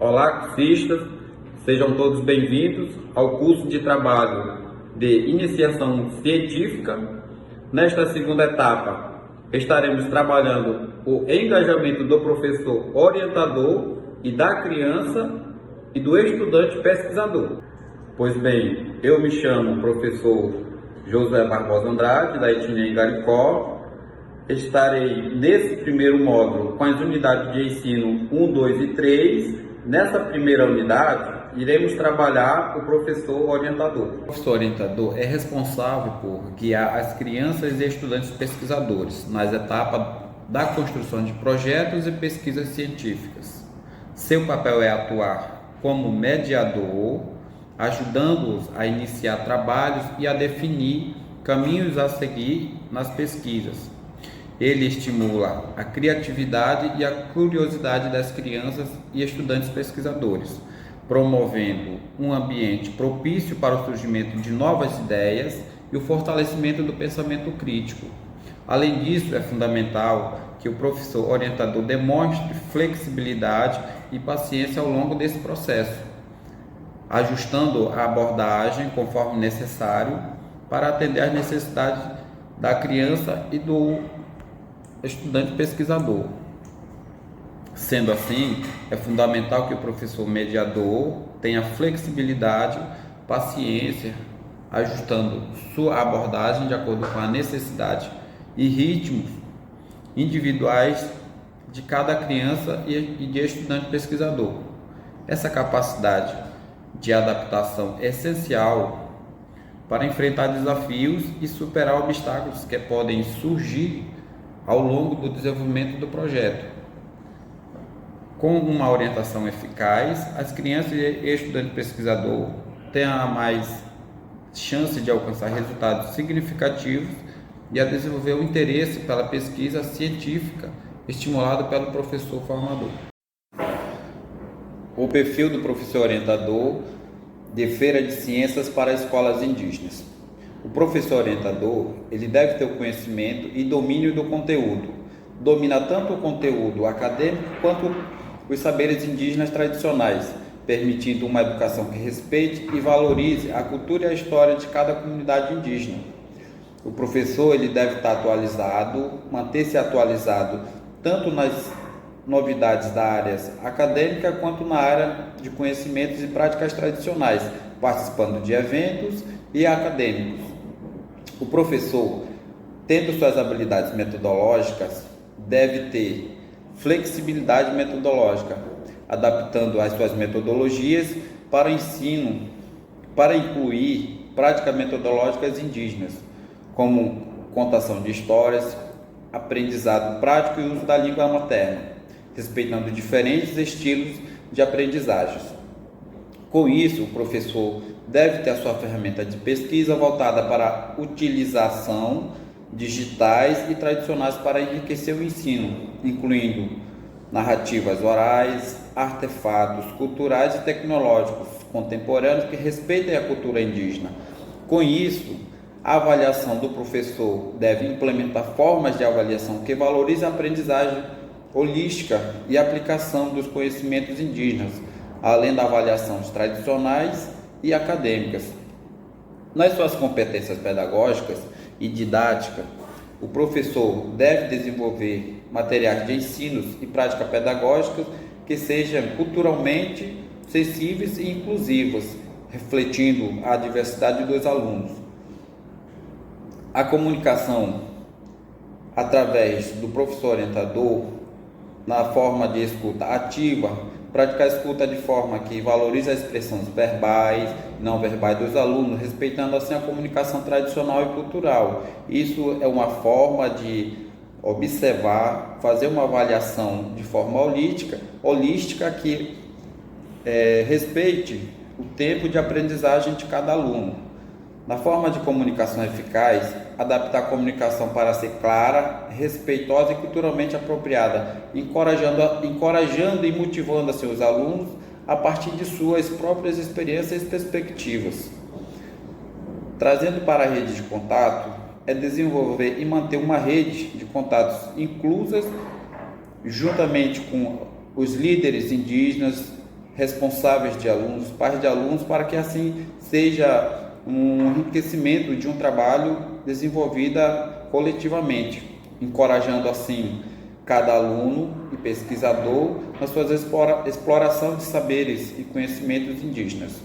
Olá, cursistas, sejam todos bem-vindos ao curso de trabalho de iniciação científica. Nesta segunda etapa, estaremos trabalhando o engajamento do professor orientador e da criança e do estudante pesquisador. Pois bem, eu me chamo professor José Barbosa Andrade, da etnia Igaricó. Estarei nesse primeiro módulo com as unidades de ensino 1, 2 e 3. Nessa primeira unidade, iremos trabalhar o professor orientador. O professor orientador é responsável por guiar as crianças e estudantes pesquisadores nas etapas da construção de projetos e pesquisas científicas. Seu papel é atuar como mediador, ajudando-os a iniciar trabalhos e a definir caminhos a seguir nas pesquisas. Ele estimula a criatividade e a curiosidade das crianças e estudantes pesquisadores, promovendo um ambiente propício para o surgimento de novas ideias e o fortalecimento do pensamento crítico. Além disso, é fundamental que o professor orientador demonstre flexibilidade e paciência ao longo desse processo, ajustando a abordagem conforme necessário para atender às necessidades da criança e do estudante pesquisador. Sendo assim, é fundamental que o professor mediador tenha flexibilidade, paciência, ajustando sua abordagem de acordo com a necessidade e ritmos individuais de cada criança e de estudante pesquisador. Essa capacidade de adaptação é essencial para enfrentar desafios e superar obstáculos que podem surgir ao longo do desenvolvimento do projeto. Com uma orientação eficaz, as crianças e estudante pesquisador têm a mais chance de alcançar resultados significativos e a desenvolver o interesse pela pesquisa científica estimulado pelo professor formador. O perfil do professor orientador de Feira de Ciências para escolas indígenas. O professor orientador, ele deve ter o conhecimento e domínio do conteúdo. Domina tanto o conteúdo acadêmico quanto os saberes indígenas tradicionais, permitindo uma educação que respeite e valorize a cultura e a história de cada comunidade indígena. O professor, ele deve estar atualizado, manter-se atualizado tanto nas novidades da área acadêmica quanto na área de conhecimentos e práticas tradicionais, participando de eventos e acadêmicos. O professor, tendo suas habilidades metodológicas, deve ter flexibilidade metodológica, adaptando as suas metodologias para o ensino, para incluir práticas metodológicas indígenas, como contação de histórias, aprendizado prático e uso da língua materna, respeitando diferentes estilos de aprendizagem. Com isso, o professor deve ter a sua ferramenta de pesquisa voltada para a utilização digitais e tradicionais para enriquecer o ensino, incluindo narrativas orais, artefatos culturais e tecnológicos contemporâneos que respeitem a cultura indígena. Com isso, a avaliação do professor deve implementar formas de avaliação que valorizem a aprendizagem holística e a aplicação dos conhecimentos indígenas, além da avaliação tradicionais e acadêmicas. Nas suas competências pedagógicas e didáticas, o professor deve desenvolver materiais de ensinos e práticas pedagógicas que sejam culturalmente acessíveis e inclusivas, refletindo a diversidade dos alunos. A comunicação através do professor orientador, na forma de escuta ativa, praticar a escuta de forma que valorize as expressões verbais e não verbais dos alunos, respeitando assim a comunicação tradicional e cultural. Isso é uma forma de observar, fazer uma avaliação de forma holística que respeite o tempo de aprendizagem de cada aluno. Na forma de comunicação eficaz, adaptar a comunicação para ser clara, respeitosa e culturalmente apropriada, encorajando e motivando a seus alunos a partir de suas próprias experiências e perspectivas. Trazendo para a rede de contato, é desenvolver e manter uma rede de contatos inclusas, juntamente com os líderes indígenas, responsáveis de alunos, pais de alunos, para que assim seja um enriquecimento de um trabalho desenvolvido coletivamente, encorajando assim cada aluno e pesquisador na sua exploração de saberes e conhecimentos indígenas.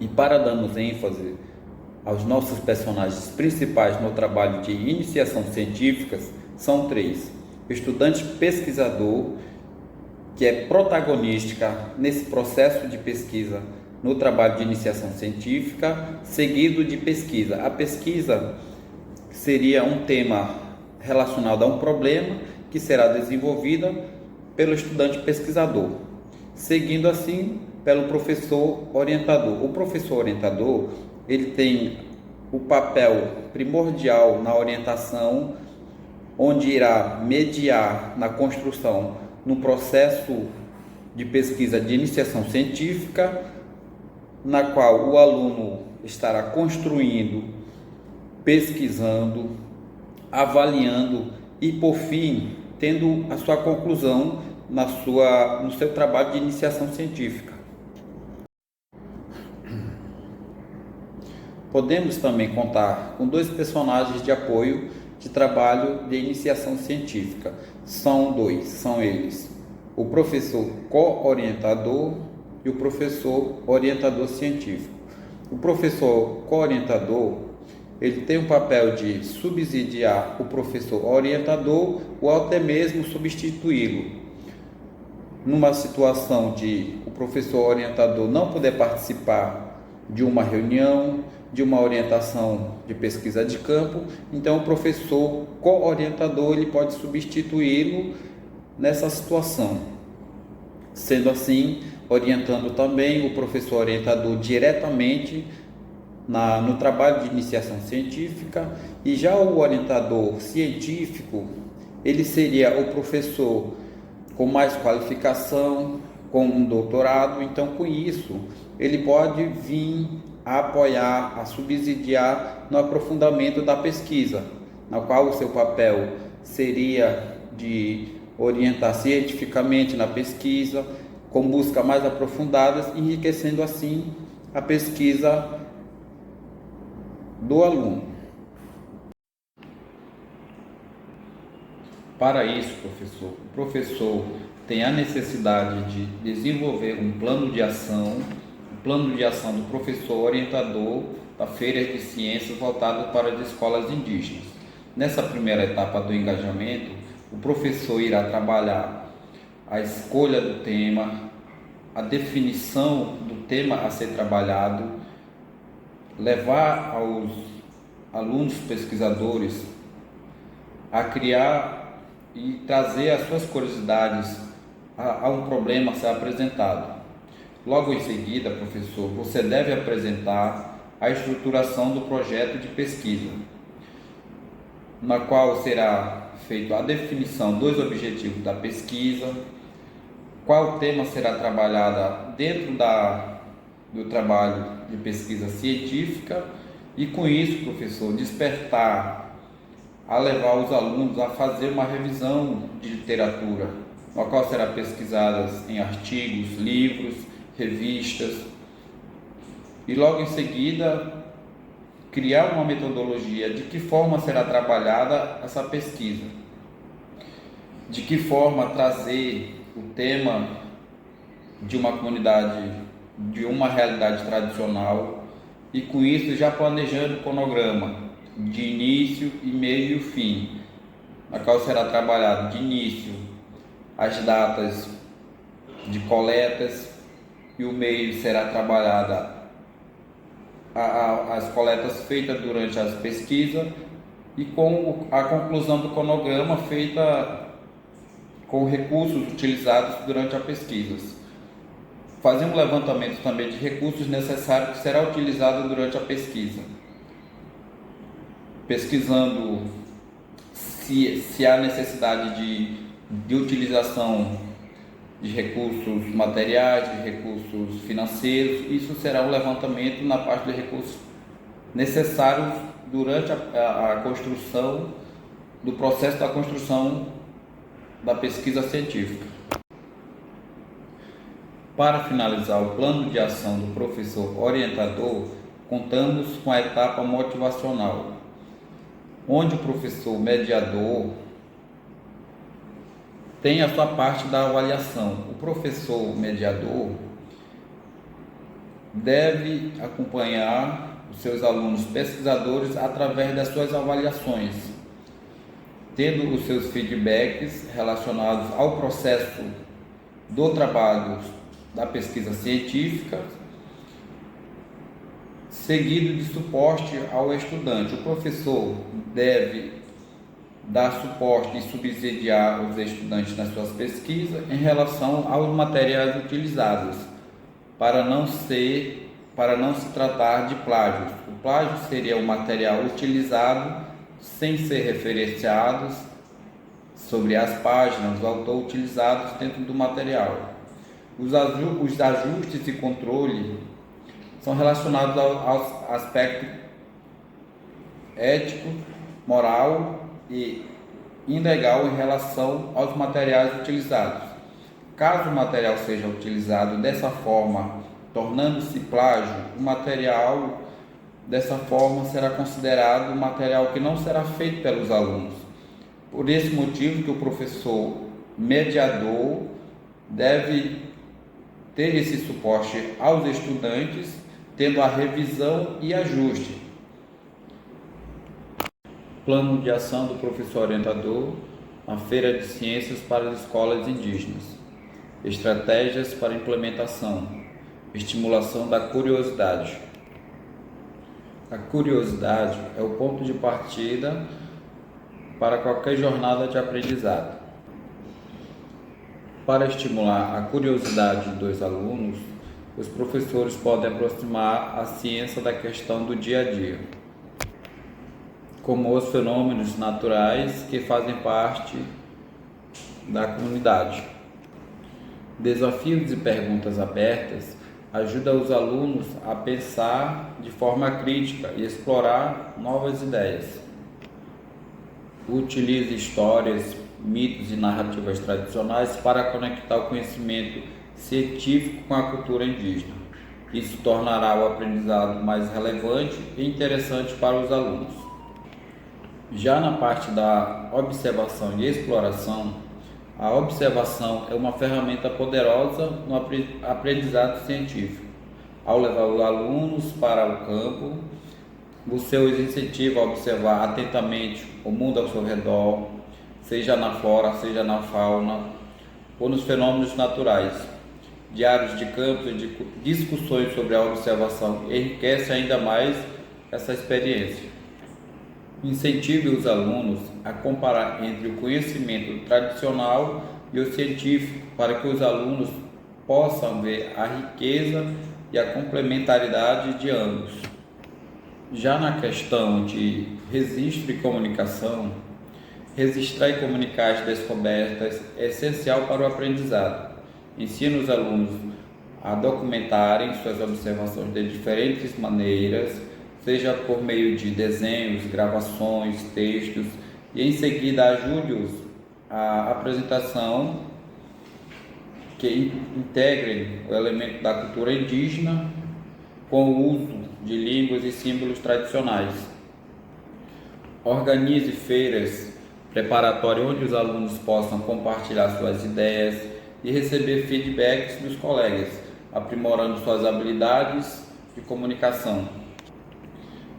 E para darmos ênfase aos nossos personagens principais no trabalho de iniciação científica, são três: o estudante pesquisador, que é protagonista nesse processo de pesquisa no trabalho de iniciação científica, seguido de pesquisa. A pesquisa seria um tema relacionado a um problema que será desenvolvida pelo estudante pesquisador, seguindo assim pelo professor orientador. O professor orientador, ele tem o papel primordial na orientação, onde irá mediar na construção no processo de pesquisa de iniciação científica, na qual o aluno estará construindo, pesquisando, avaliando e, por fim, tendo a sua conclusão no seu trabalho de iniciação científica. Podemos também contar com dois personagens de apoio de trabalho de iniciação científica. São eles: o professor co-orientador e o professor orientador científico. O professor co-orientador, ele tem o papel de subsidiar o professor orientador ou até mesmo substituí-lo. Numa situação de o professor orientador não poder participar de uma reunião, de uma orientação de pesquisa de campo, então o professor co-orientador ele pode substituí-lo nessa situação, sendo assim orientando também o professor orientador diretamente no trabalho de iniciação científica. E já o orientador científico, ele seria o professor com mais qualificação, com um doutorado. Então, com isso, ele pode vir a apoiar, a subsidiar no aprofundamento da pesquisa, na qual o seu papel seria de orientar cientificamente na pesquisa, com buscas mais aprofundadas, enriquecendo assim a pesquisa do aluno. Para isso, o professor tem a necessidade de desenvolver um plano de ação, do professor orientador da Feira de Ciências voltado para as escolas indígenas. Nessa primeira etapa do engajamento, o professor irá trabalhar a escolha do tema, a definição do tema a ser trabalhado, levar aos alunos pesquisadores a criar e trazer as suas curiosidades a um problema a ser apresentado. Logo em seguida, professor, você deve apresentar a estruturação do projeto de pesquisa, na qual será feita a definição dos objetivos da pesquisa, qual tema será trabalhado dentro do trabalho de pesquisa científica, e com isso, professor, despertar a levar os alunos a fazer uma revisão de literatura, na qual será pesquisadas em artigos, livros, revistas, e logo em seguida criar uma metodologia de que forma será trabalhada essa pesquisa, de que forma trazer o tema de uma comunidade, de uma realidade tradicional, e com isso já planejando o cronograma de início, e meio e fim, na qual será trabalhado de início as datas de coletas, e o meio será trabalhada as coletas feitas durante as pesquisas, e com a conclusão do cronograma feita com recursos utilizados durante a pesquisa. Fazer um levantamento também de recursos necessários que será utilizado durante a pesquisa, pesquisando se há necessidade de utilização de recursos materiais, de recursos financeiros. Isso será um levantamento na parte de recursos necessários durante a construção, do processo da construção da pesquisa científica. Para finalizar o plano de ação do professor orientador, contamos com a etapa motivacional, onde o professor mediador tem a sua parte da avaliação. O professor mediador deve acompanhar os seus alunos pesquisadores através das suas avaliações, tendo os seus feedbacks relacionados ao processo do trabalho da pesquisa científica, seguido de suporte ao estudante. O professor deve dar suporte e subsidiar os estudantes nas suas pesquisas em relação aos materiais utilizados, para não se tratar de plágio. O plágio seria o material utilizado sem ser referenciados sobre as páginas do autor utilizados dentro do material. Os ajustes e controle são relacionados ao aspecto ético, moral e ilegal em relação aos materiais utilizados. Caso o material seja utilizado dessa forma, tornando-se plágio, o material dessa forma será considerado um material que não será feito pelos alunos. Por esse motivo que o professor mediador deve ter esse suporte aos estudantes, tendo a revisão e ajuste. Plano de ação do professor orientador na Feira de Ciências para as Escolas Indígenas. Estratégias para implementação. Estimulação da curiosidade. A curiosidade é o ponto de partida para qualquer jornada de aprendizado. Para estimular a curiosidade dos alunos, os professores podem aproximar a ciência da questão do dia a dia, como os fenômenos naturais que fazem parte da comunidade. Desafios e perguntas abertas ajudam os alunos a pensar de forma crítica e explorar novas ideias. Utilize histórias, mitos e narrativas tradicionais para conectar o conhecimento científico com a cultura indígena. Isso tornará o aprendizado mais relevante e interessante para os alunos. Já na parte da observação e exploração, a observação é uma ferramenta poderosa no aprendizado científico. Ao levar os alunos para o campo, você os incentiva a observar atentamente o mundo ao seu redor, seja na flora, seja na fauna ou nos fenômenos naturais. Diários de campo e discussões sobre a observação enriquecem ainda mais essa experiência. Incentive os alunos a comparar entre o conhecimento tradicional e o científico, para que os alunos possam ver a riqueza e a complementaridade de ambos. Já na questão de registro e comunicação, registrar e comunicar as descobertas é essencial para o aprendizado. Ensina os alunos a documentarem suas observações de diferentes maneiras, seja por meio de desenhos, gravações, textos, e em seguida ajude-os à apresentação que integrem o elemento da cultura indígena com o uso de línguas e símbolos tradicionais. Organize feiras preparatórias onde os alunos possam compartilhar suas ideias e receber feedbacks dos colegas, aprimorando suas habilidades de comunicação.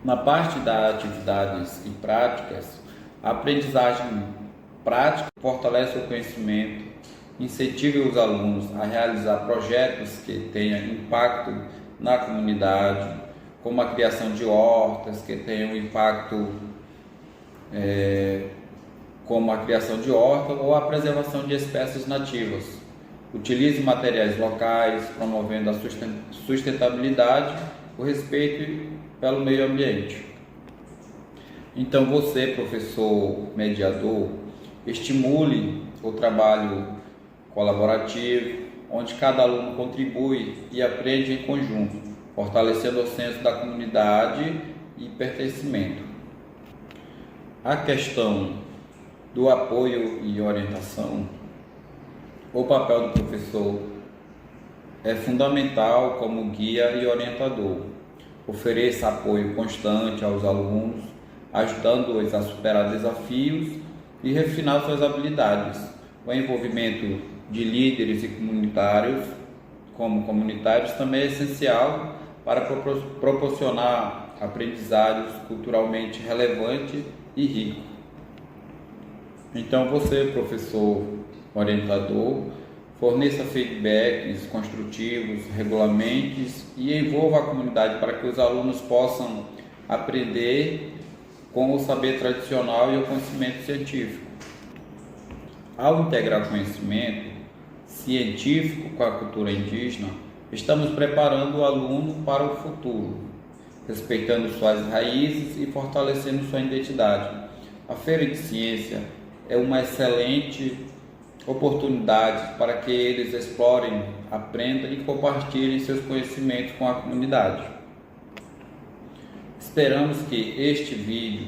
Na parte das atividades e práticas, a aprendizagem prática fortalece o conhecimento, incentiva os alunos a realizar projetos que tenham impacto na comunidade, como a criação de hortas, que tenham impacto como a criação de horta ou a preservação de espécies nativas. Utilize materiais locais, promovendo a sustentabilidade, o respeito pelo meio ambiente. Então você, professor mediador, estimule o trabalho colaborativo, onde cada aluno contribui e aprende em conjunto, fortalecendo o senso da comunidade e pertencimento. A questão do apoio e orientação, o papel do professor é fundamental como guia e orientador. Ofereça apoio constante aos alunos, ajudando-os a superar desafios e refinar suas habilidades. O envolvimento de líderes e comunitários, como comunitários, também é essencial para proporcionar aprendizados culturalmente relevantes e ricos. Então, você, professor orientador, forneça feedbacks construtivos, regulamentos e envolva a comunidade para que os alunos possam aprender com o saber tradicional e o conhecimento científico. Ao integrar o conhecimento científico com a cultura indígena, estamos preparando o aluno para o futuro, respeitando suas raízes e fortalecendo sua identidade. A Feira de Ciência é uma excelente oportunidade para que eles explorem, aprendam e compartilhem seus conhecimentos com a comunidade. Esperamos que este vídeo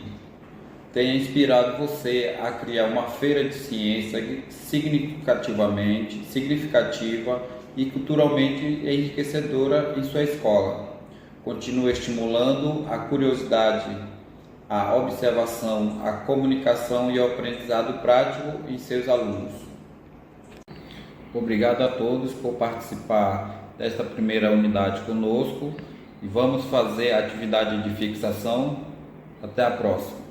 tenha inspirado você a criar uma feira de ciência significativa e culturalmente enriquecedora em sua escola. Continue estimulando a curiosidade, a observação, a comunicação e o aprendizado prático em seus alunos. Obrigado a todos por participar desta primeira unidade conosco e vamos fazer a atividade de fixação. Até a próxima.